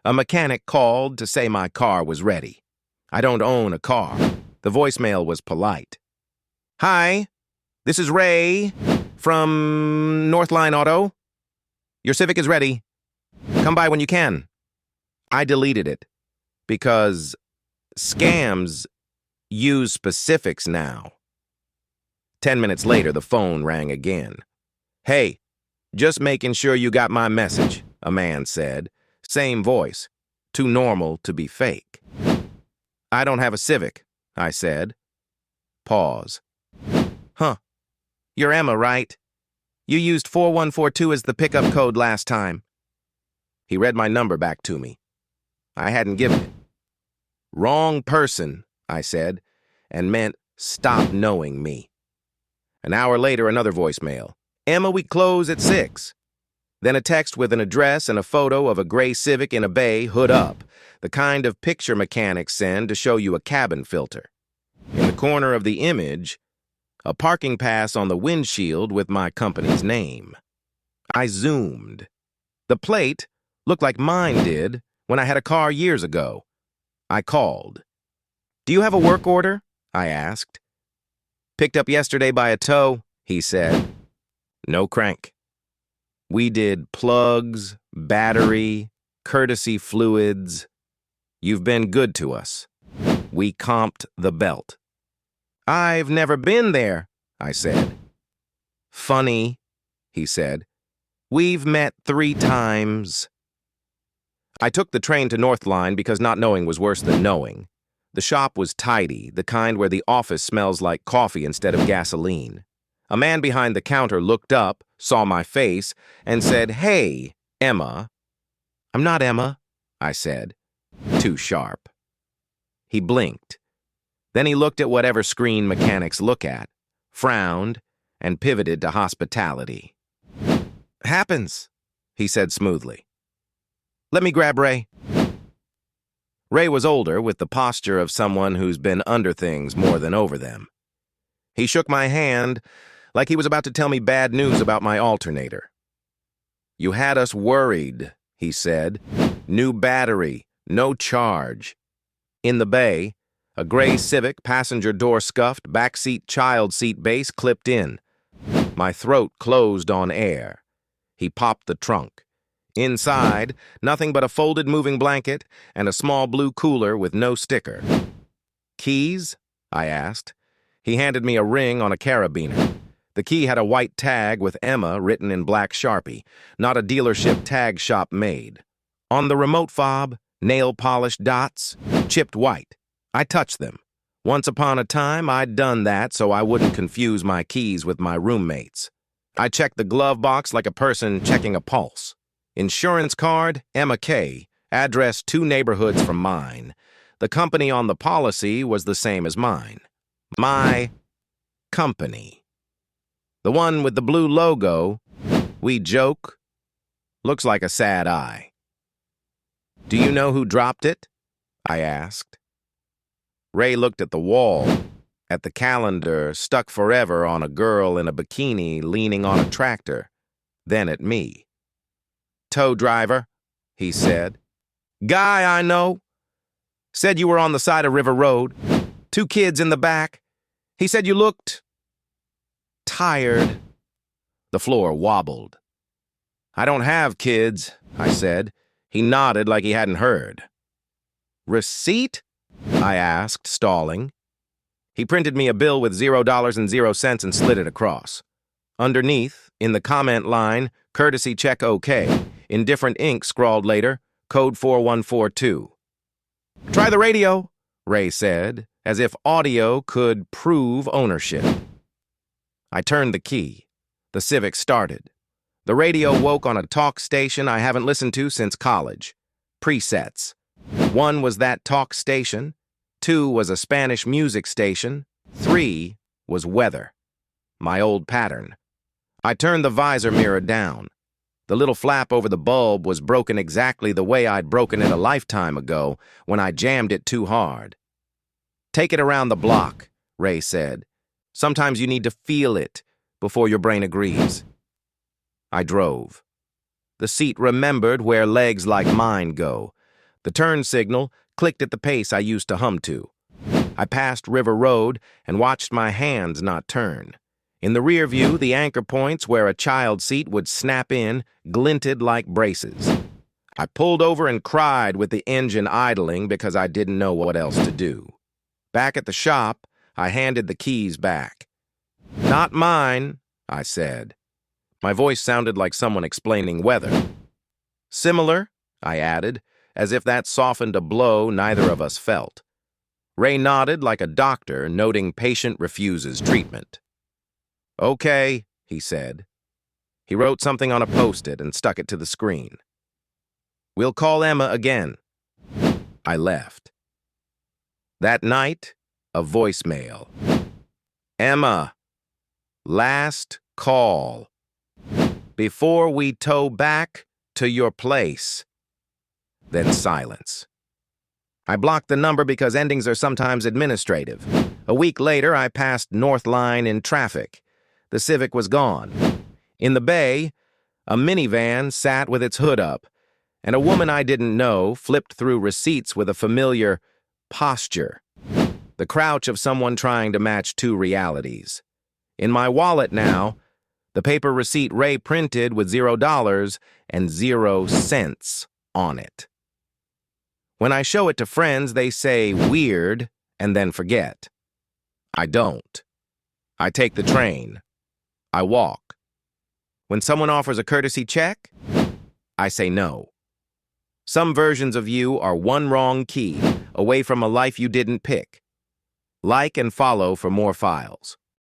A mechanic called to say my car was ready. I don't own a car. The voicemail was polite. Hi, this is Ray from Northline Auto. Your Civic is ready. Come by when you can. I deleted it because scams use specifics now. 10 minutes later, the phone rang again. Hey, just making sure you got my message, a man said. Same voice. Too normal to be fake. I don't have a Civic, I said. Pause. Huh. You're Emma, right? You used 4142 as the pickup code last time. He read my number back to me. I hadn't given it. Wrong person, I said, and meant stop knowing me. An hour later, another voicemail. Emma, we close at 6. Then a text with an address and a photo of a gray Civic in a bay, hood up, the kind of picture mechanics send to show you a cabin filter. In the corner of the image, a parking pass on the windshield with my company's name. I zoomed. The plate looked like mine did when I had a car years ago. I called. Do you have a work order? I asked. Picked up yesterday by a tow, he said. No crank. We did plugs, battery, courtesy fluids. You've been good to us. We comped the belt. I've never been there, I said. Funny, he said. We've met 3 times. I took the train to Northline because not knowing was worse than knowing. The shop was tidy, the kind where the office smells like coffee instead of gasoline. A man behind the counter looked up, saw my face, and said, Hey, Emma. I'm not Emma, I said. Too sharp. He blinked. Then he looked at whatever screen mechanics look at, frowned, and pivoted to hospitality. Happens, he said smoothly. Let me grab Ray. Ray was older, with the posture of someone who's been under things more than over them. He shook my hand like he was about to tell me bad news about my alternator. You had us worried, he said. New battery, no charge. In the bay, a gray Civic, passenger door scuffed, backseat child seat base clipped in. My throat closed on air. He popped the trunk. Inside, nothing but a folded moving blanket and a small blue cooler with no sticker. Keys? I asked. He handed me a ring on a carabiner. The key had a white tag with Emma written in black Sharpie, not a dealership tag shop made. On the remote fob, nail-polished dots, chipped white. I touched them. Once upon a time, I'd done that so I wouldn't confuse my keys with my roommates. I checked the glove box like a person checking a pulse. Insurance card, Emma K., address 2 neighborhoods from mine. The company on the policy was the same as mine. My company. The one with the blue logo, we joke, looks like a sad eye. Do you know who dropped it? I asked. Ray looked at the wall, at the calendar stuck forever on a girl in a bikini leaning on a tractor, then at me. Tow driver, he said. Guy I know. Said you were on the side of River Road. 2 kids in the back. He said you looked tired. The floor wobbled. I don't have kids, I said. He nodded like he hadn't heard. Receipt? I asked, stalling. He printed me a bill with $0.00 and slid it across. Underneath, in the comment line, courtesy check OK. In different ink scrawled later, code 4142. Try the radio, Ray said, as if audio could prove ownership. I turned the key. The Civic started. The radio woke on a talk station I haven't listened to since college. Presets. 1 was that talk station. 2 was a Spanish music station. 3 was weather. My old pattern. I turned the visor mirror down. The little flap over the bulb was broken exactly the way I'd broken it a lifetime ago when I jammed it too hard. Take it around the block, Ray said. Sometimes you need to feel it before your brain agrees. I drove. The seat remembered where legs like mine go, The turn signal clicked at the pace I used to hum to. I passed River Road and watched my hands not turn. In the rear view, the anchor points where a child seat would snap in glinted like braces. I pulled over and cried with the engine idling because I didn't know what else to do. Back at the shop, I handed the keys back. "Not mine," I said. My voice sounded like someone explaining weather. "Similar," I added, as if that softened a blow neither of us felt. Ray nodded like a doctor, noting patient refuses treatment. "Okay," he said. He wrote something on a post-it and stuck it to the screen. "We'll call Emma again." I left. That night, a voicemail. "Emma, last call. Before we tow back to your place." Then silence. I blocked the number because endings are sometimes administrative. A week later, I passed North Line in traffic. The Civic was gone. In the bay, a minivan sat with its hood up, and a woman I didn't know flipped through receipts with a familiar posture. The crouch of someone trying to match two realities. In my wallet now, the paper receipt Ray printed with $0 and 0 cents on it. When I show it to friends, they say weird and then forget. I don't. I take the train. I walk. When someone offers a courtesy check, I say no. Some versions of you are one wrong key away from a life you didn't pick. Like and follow for more files.